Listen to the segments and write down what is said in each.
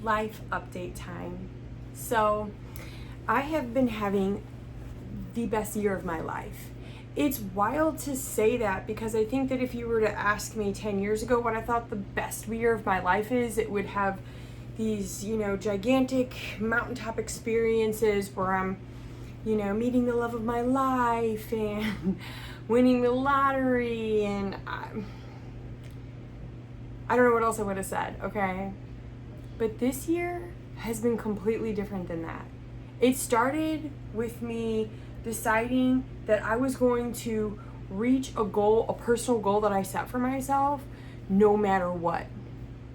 life update time. So I have been having the best year of my life. It's wild to say that because I think that if you were to ask me 10 years ago what I thought the best year of my life is, it would have these, gigantic mountaintop experiences where I'm, meeting the love of my life and winning the lottery, and I don't know what else I would have said, okay? But this year has been completely different than that. It started with me deciding that I was going to reach a goal, a personal goal that I set for myself, no matter what.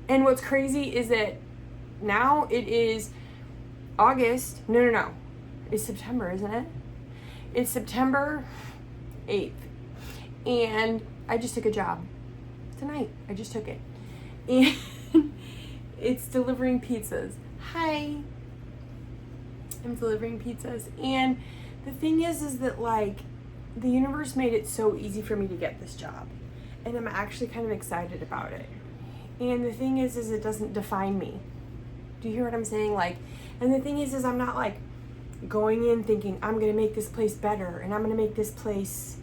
And what's crazy is that now it is August. No. It's September, isn't it? It's September 8th. And I just took a job. Tonight, I just took it. And it's delivering pizzas. Hi. I'm delivering pizzas. And the thing is that the universe made it so easy for me to get this job. And I'm actually kind of excited about it. And the thing is it doesn't define me. Do you hear what I'm saying? And the thing is I'm not going in thinking I'm going to make this place better and I'm going to make this place,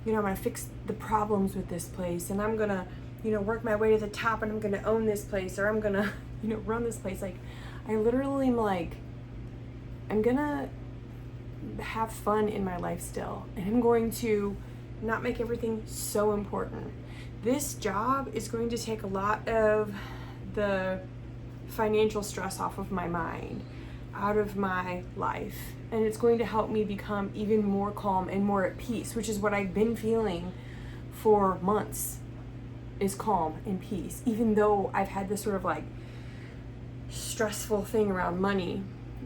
I'm going to fix the problems with this place and I'm going to, work my way to the top and I'm going to own this place or I'm going to, run this place. I literally am I'm going to have fun in my life still, and I'm going to not make everything so important. This job is going to take a lot of the financial stress off of my mind, out of my life, and it's going to help me become even more calm and more at peace, which is what I've been feeling for months, is calm and peace, even though I've had this sort of stressful thing around money.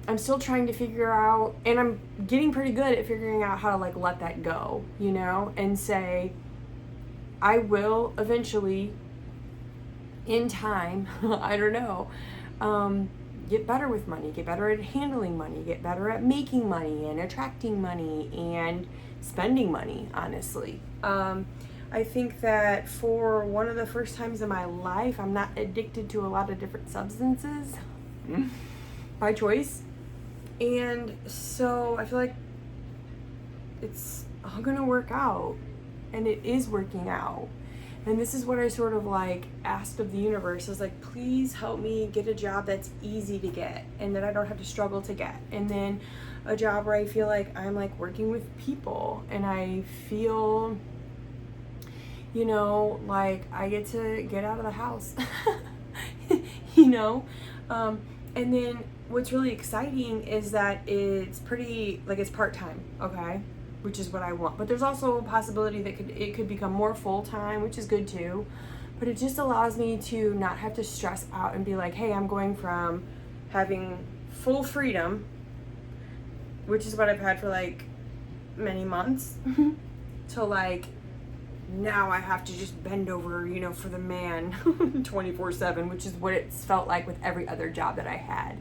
I'm still trying to figure out, and I'm getting pretty good at figuring out how to let that go, and say, I will eventually, in time, I don't know, get better with money, get better at handling money, get better at making money and attracting money and spending money, honestly. I think that for one of the first times in my life, I'm not addicted to a lot of different substances by choice. And so I feel like it's all gonna work out, and it is working out. And this is what I sort of asked of the universe. I was please help me get a job that's easy to get and that I don't have to struggle to get. And then a job where I feel like I'm working with people and I feel, I get to get out of the house, and then what's really exciting is that it's pretty, it's part-time, okay? Which is what I want. But there's also a possibility that it could become more full-time, which is good too. But it just allows me to not have to stress out and be hey, I'm going from having full freedom, which is what I've had for many months, to now I have to just bend over, for the man 24/7, which is what it's felt like with every other job that I had.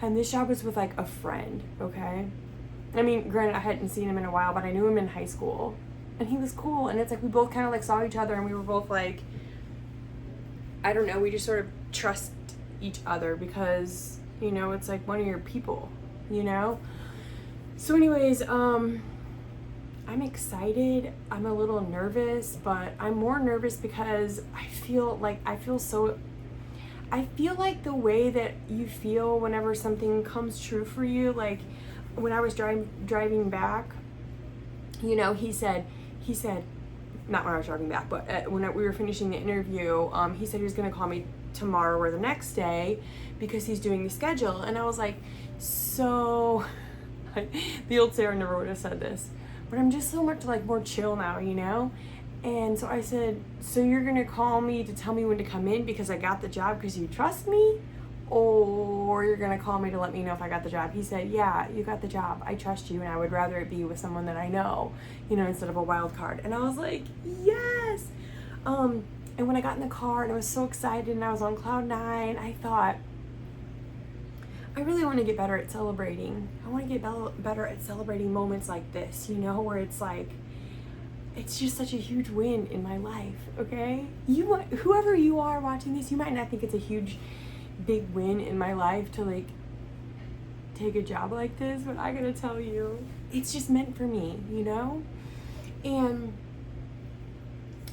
And this job was with a friend, okay? I mean, granted, I hadn't seen him in a while, but I knew him in high school. And he was cool. And it's we both kind of saw each other and we were both I don't know, we just sort of trust each other because, it's one of your people, So anyways, I'm excited. I'm a little nervous, but I'm more nervous because I feel like the way that you feel whenever something comes true for you, when I was driving back, he said, not when I was driving back, but when we were finishing the interview, he said he was going to call me tomorrow or the next day because he's doing the schedule. And I was so, the old Sarah never would have said this, but I'm just so much more chill now, And so I said, so you're going to call me to tell me when to come in because I got the job because you trust me? Or you're going to call me to let me know if I got the job? He said, yeah, you got the job. I trust you, and I would rather it be with someone that I know, instead of a wild card. And I was yes! And when I got in the car and I was so excited and I was on cloud 9, I thought, I really want to get better at celebrating. I want to get better at celebrating moments like this, where it's it's just such a huge win in my life, okay? Whoever you are watching this, you might not think it's a huge big win in my life to like take a job like this, but I gotta tell you, it's just meant for me, you know? And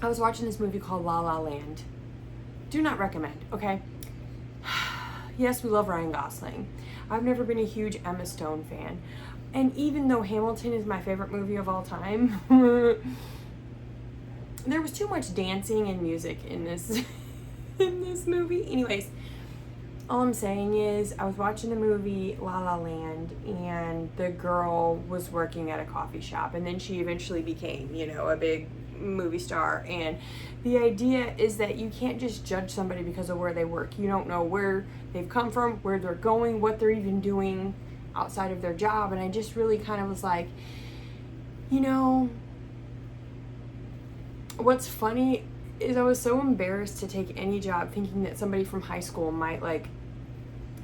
I was watching this movie called La La Land. Do not recommend, okay? Yes, we love Ryan Gosling. I've never been a huge Emma Stone fan. And even though Hamilton is my favorite movie of all time, there was too much dancing and music in this in this movie. Anyways, all I'm saying is I was watching the movie La La Land, and the girl was working at a coffee shop, and then she eventually became, you know, a big movie star. And the idea is that you can't just judge somebody because of where they work. You don't know where they've come from, where they're going, what they're even doing outside of their job. And I just really kind of was like, you know, what's funny is I was so embarrassed to take any job thinking that somebody from high school might, like,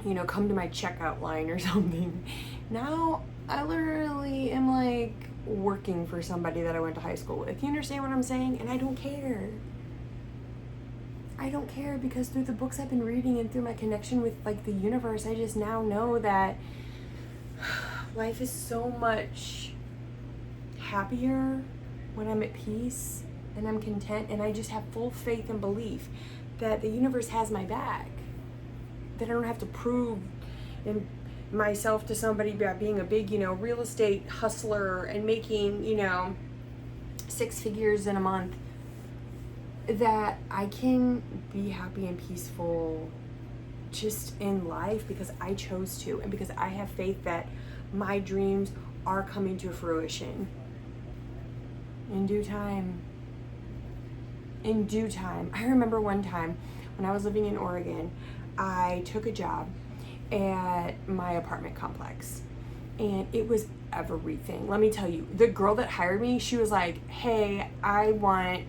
you know, come to my checkout line or something. Now I literally am like working for somebody that I went to high school with. You understand what I'm saying? And I don't care. I don't care, because through the books I've been reading and through my connection with like the universe, I just now know that life is so much happier when I'm at peace and I'm content, and I just have full faith and belief that the universe has my back, that I don't have to prove myself to somebody by being a big, you know, real estate hustler and making, you know, 6 figures in a month, that I can be happy and peaceful just in life because I chose to, and because I have faith that my dreams are coming to fruition in due time. In due time. I remember one time when I was living in Oregon, I took a job at my apartment complex, and it was everything. Let me tell you, the girl that hired me, she was like, hey, I want,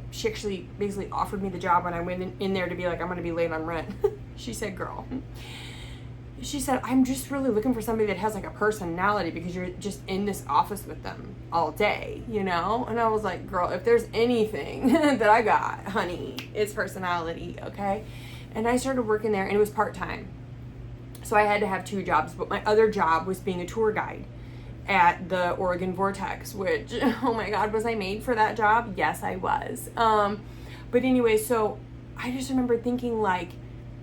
she actually basically offered me the job when I went in there to be like, I'm gonna be late on rent. She said, girl, she said, I'm just really looking for somebody that has like a personality, because you're just in this office with them all day, you know? And I was like, girl, if there's anything that I got, honey, it's personality, okay? And I started working there, and it was part-time. So I had to have 2 jobs, but my other job was being a tour guide at the Oregon Vortex, which, oh my God, was I made for that job? Yes, I was. But anyway, so I just remember thinking like,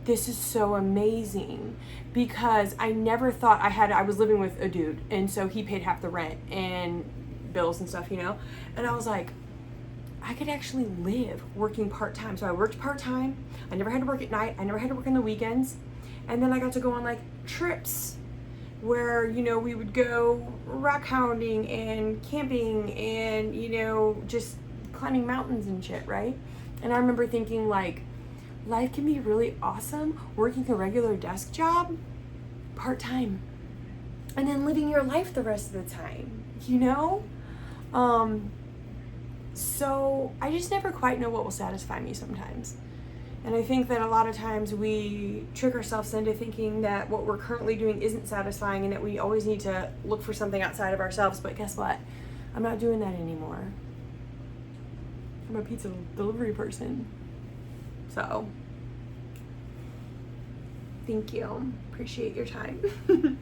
this is so amazing, because I never thought I was living with a dude, and so he paid half the rent and bills and stuff, you know? And I was like, I could actually live working part-time. So I worked part-time. I never had to work at night. I never had to work on the weekends. And then I got to go on like trips where, you know, we would go rock hounding and camping and, you know, just climbing mountains and shit, right? And I remember thinking like, life can be really awesome working a regular desk job part-time and then living your life the rest of the time, you know? So I just never quite know what will satisfy me sometimes. And I think that a lot of times we trick ourselves into thinking that what we're currently doing isn't satisfying, and that we always need to look for something outside of ourselves. But guess what? I'm not doing that anymore. I'm a pizza delivery person. So, thank you. Appreciate your time.